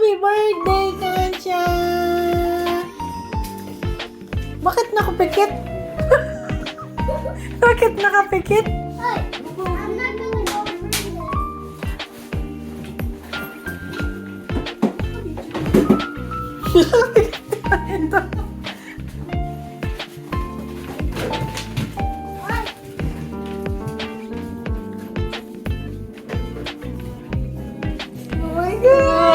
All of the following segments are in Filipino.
Happy birthday, Kansha! Bakit nakapikit? Bakit nakapikit? Hey, I'm not gonna go Ito. Oh my God!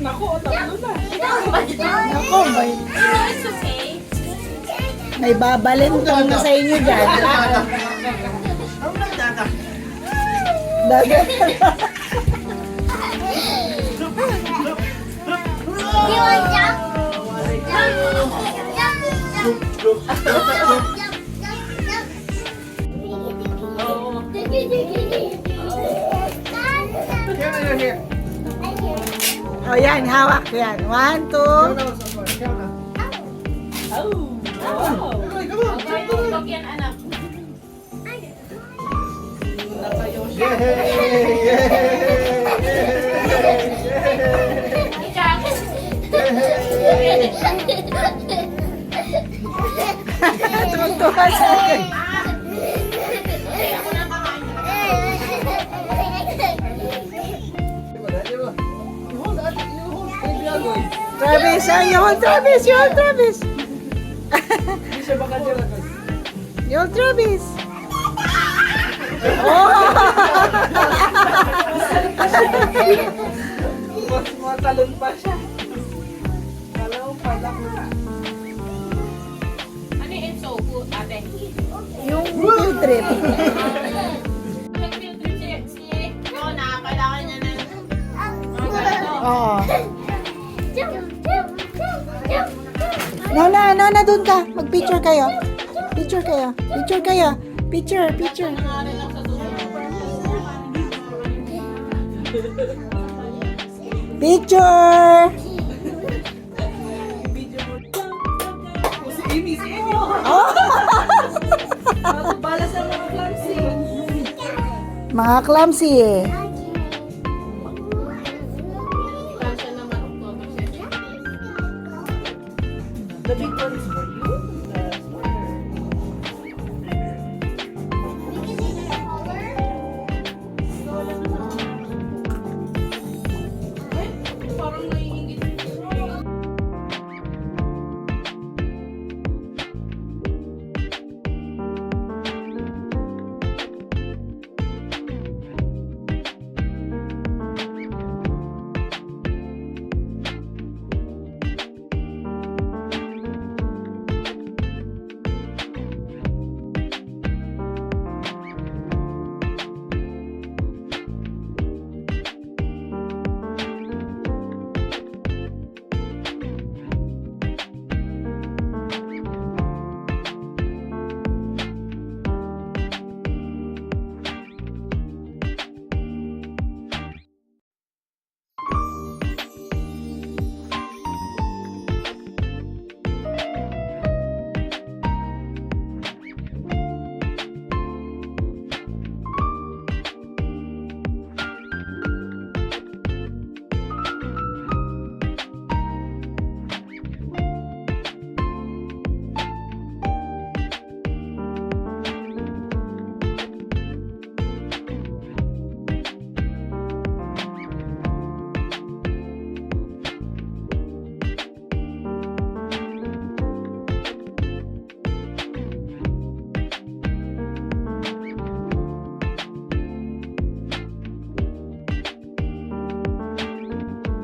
Ako, may babalintong na sa inyo dyan. Dagat. You want jump? Jump, jump, O yan, hawak yan. 1, 2. Yan, anak. Tuntua sa akin. Travis, you hold Travis, you hold Travis. You hold Travis. Oh! Mas matalon pa siya. Kala ko pala ko. Ano yung so good, ate? Yung field trip. Nag-field trip si Nona, kailangan niya ng mga ganito. Oo. jump, jump, jump. Nona, dun ka. Mag-picture kayo. Picture kayo. Picture kayo. Picture. Nangalan lang sa dulo. Picture! Si Amy. Oh! Bala sa mga clumsy. Mga clumsy eh. Kansya naman, October 7. The big one is